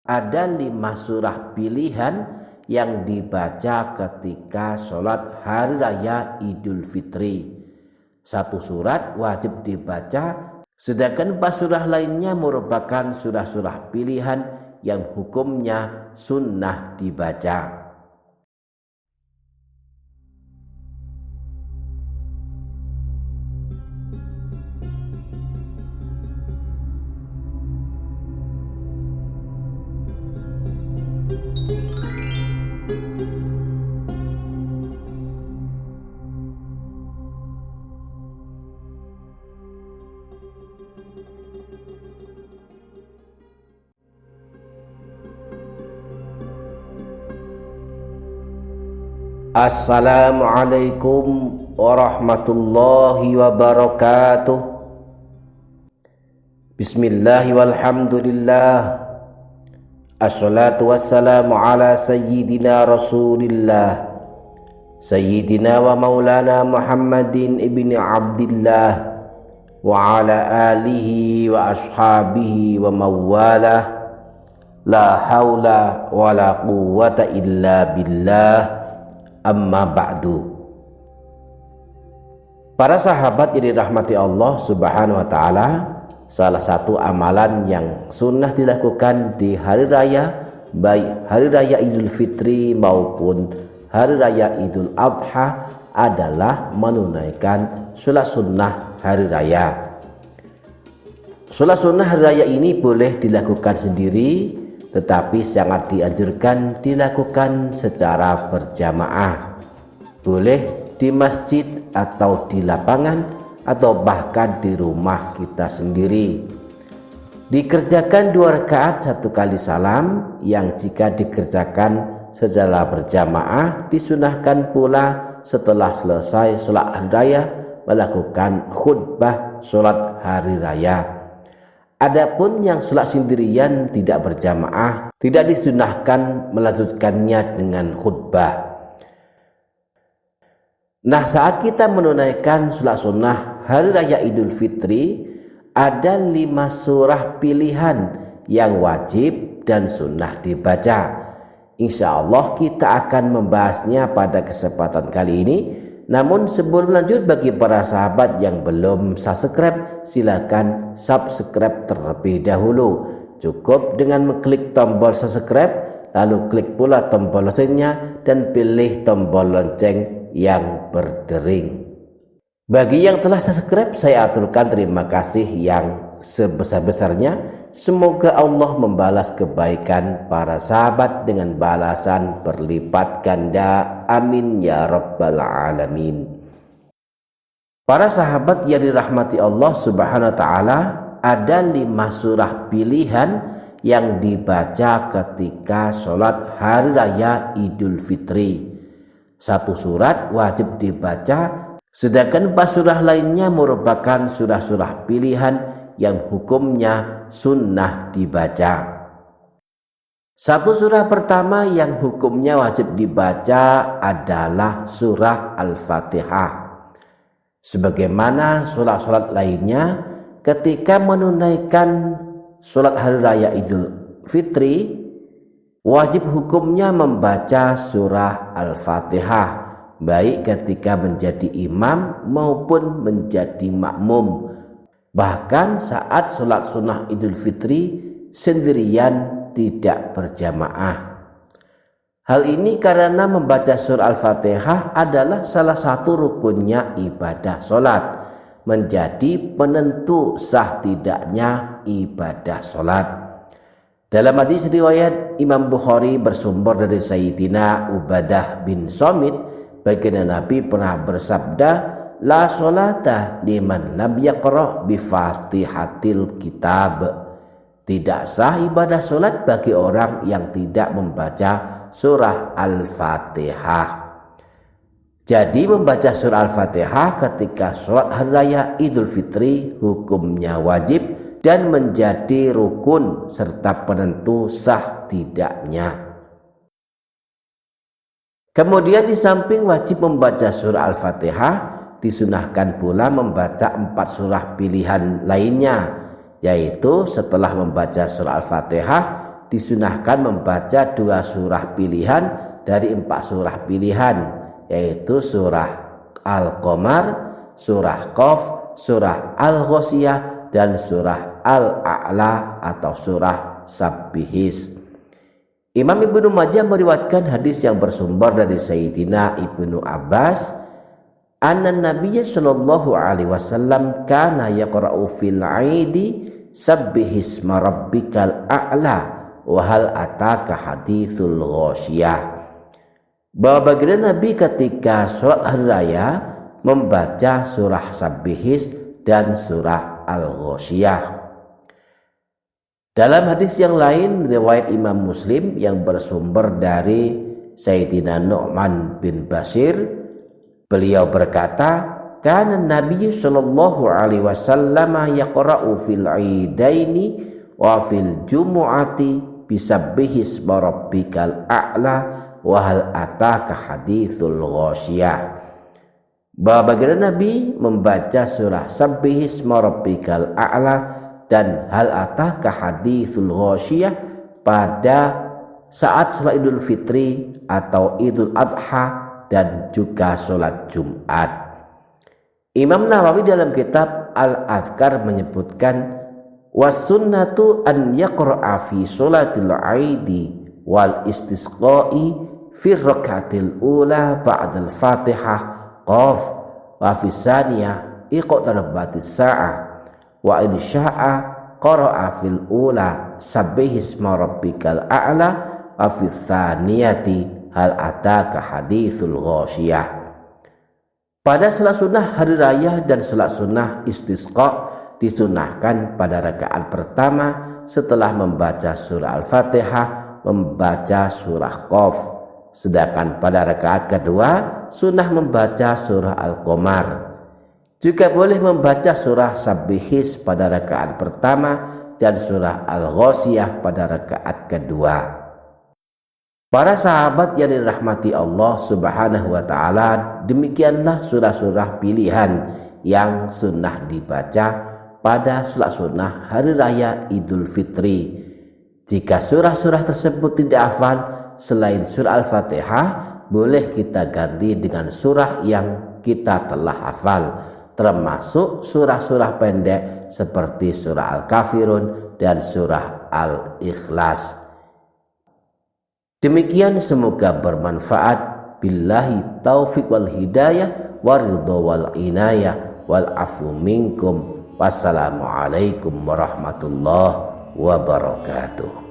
Ada 5 surah pilihan yang dibaca ketika sholat hari raya Idul Fitri. 1 surat wajib dibaca, sedangkan 4 surah lainnya merupakan surah-surah pilihan yang hukumnya sunnah dibaca. Assalamualaikum warahmatullahi wabarakatuh. Bismillahi walhamdulillah. Assalatu wassalamu ala sayyidina rasulillah Sayyidina wa maulana Muhammadin ibni Abdillah wa ala alihi wa ashabihi wa mawalah. La hawla wa la quwwata illa billah. Amma ba'du. Para sahabat yang dirahmati Allah Subhanahu wa ta'ala, salah satu amalan yang sunnah dilakukan di hari raya, baik hari raya Idul Fitri maupun hari raya Idul Adha, adalah menunaikan sholat sunnah hari raya. Sholat sunnah hari raya ini boleh dilakukan sendiri, tetapi sangat dianjurkan dilakukan secara berjamaah. Boleh di masjid atau di lapangan atau bahkan di rumah kita sendiri. Dikerjakan 2 rakaat 1 kali salam, yang jika dikerjakan secara berjamaah disunahkan pula setelah selesai sholat hari raya melakukan khutbah sholat hari raya. Adapun yang sholat sendirian tidak berjamaah, tidak disunahkan melanjutkannya dengan khutbah. Nah, saat kita menunaikan sholat sunnah hari raya Idul Fitri, ada 5 surah pilihan yang wajib dan sunnah dibaca. Insya Allah kita akan membahasnya pada kesempatan kali ini. Namun sebelum lanjut, bagi para sahabat yang belum subscribe, silakan subscribe terlebih dahulu. Cukup dengan mengklik tombol subscribe, lalu klik pula tombol loncengnya dan pilih tombol lonceng yang berdering. Bagi yang telah subscribe, saya aturkan terima kasih yang sebesar-besarnya. Semoga Allah membalas kebaikan para sahabat dengan balasan berlipat ganda. Amin ya rabbal alamin. Para sahabat yang dirahmati Allah Subhanahu wa ta'ala, ada 5 surah pilihan yang dibaca ketika sholat hari raya Idul Fitri. 1 surat wajib dibaca, sedangkan 4 surah lainnya merupakan surah-surah pilihan yang hukumnya sunnah dibaca. 1 surah pertama yang hukumnya wajib dibaca adalah surah Al-Fatihah. Sebagaimana sholat-sholat lainnya, ketika menunaikan sholat hari raya Idul Fitri, wajib hukumnya membaca surah Al-Fatihah, baik ketika menjadi imam maupun menjadi makmum. Bahkan saat sholat sunnah Idul Fitri sendirian, tidak berjamaah. Hal ini karena membaca surah Al-Fatihah adalah salah satu rukunnya ibadah sholat, menjadi penentu sah tidaknya ibadah sholat. Dalam hadis riwayat Imam Bukhari bersumber dari Sayyidina Ubadah bin Somit, baginda Nabi pernah bersabda, la sholata liman lam yaqra bi fatihatil kitab. Tidak sah ibadah sholat bagi orang yang tidak membaca surah Al-Fatihah. Jadi membaca surah Al-Fatihah ketika sholat hari raya Idul Fitri hukumnya wajib dan menjadi rukun serta penentu sah tidaknya. Kemudian di samping wajib membaca surah Al-Fatihah, disunahkan pula membaca 4 surah pilihan lainnya, yaitu setelah membaca surah Al-Fatihah disunahkan membaca 2 surah pilihan dari 4 surah pilihan, yaitu surah Al-Qamar, surah Qaf, surah Al-Ghasyiyah, dan surah Al-A'la atau surah Sabbihis. Imam Ibnu Majah meriwayatkan hadis yang bersumber dari Sayyidina Ibnu Abbas, anna Nabiyya sallallahu alaihi wasallam kana yaqra'u fil 'aidi sabbihisma rabbikal a'la wa hal ataka haditsul ghasyiyah. Bahwa baginda Nabi ketika sholat hari raya membaca surah Sabbihis dan surah Al-Ghasyiyah. Dalam hadis yang lain riwayat Imam Muslim yang bersumber dari Sayyidina Nu'man bin Bashir, beliau berkata, kana Nabi sallallahu alaihi wasallam yaqra'u fil 'idaini wa fil jumu'ati bisabbihis rabbikal a'la wa hal ataka haditsul ghasyiyah. Bahwa baginda Nabi membaca surah Sabbihis rabbikal a'la dan hal ataka haditsul ghasyiyah pada saat sholat Idul Fitri atau Idul Adha dan juga sholat Jumat. Imam Nawawi dalam kitab Al-Adhkar menyebutkan, was-sunnatu an yaqra'a fi sholatil 'aidi wal istisqa'i fi rak'atil ula ba'dal Fatihah Qaf wa fi tsaniyah iqtarabatis sa'ah wa in sya'a qara'a fil ula sabbihisma rabbikal a'la wa fi tsaniyati hal ataka haditsul ghasyiyah. Pada salat sunnah hari raya dan salat sunnah istisqa disunahkan pada rakaat pertama setelah membaca surah Al-Fatihah membaca surah Qaf, sedangkan pada rakaat kedua sunnah membaca surah Al-Qamar. Juga boleh membaca surah Sabbihis pada rakaat pertama dan surah Al-Ghasyiyah pada rakaat kedua. Para sahabat yang dirahmati Allah Subhanahu wa taala, demikianlah surah-surah pilihan yang sunnah dibaca pada sholat sunnah hari raya Idul Fitri. Jika surah-surah tersebut tidak hafal selain surah Al-Fatihah, boleh kita ganti dengan surah yang kita telah hafal, termasuk surah-surah pendek seperti surah Al-Kafirun dan surah Al-Ikhlas. Demikian, semoga bermanfaat. Billahi taufiq wal hidayah wa ridha wal inayah wal afu minkum. Wassalamualaikum warahmatullahi wabarakatuh.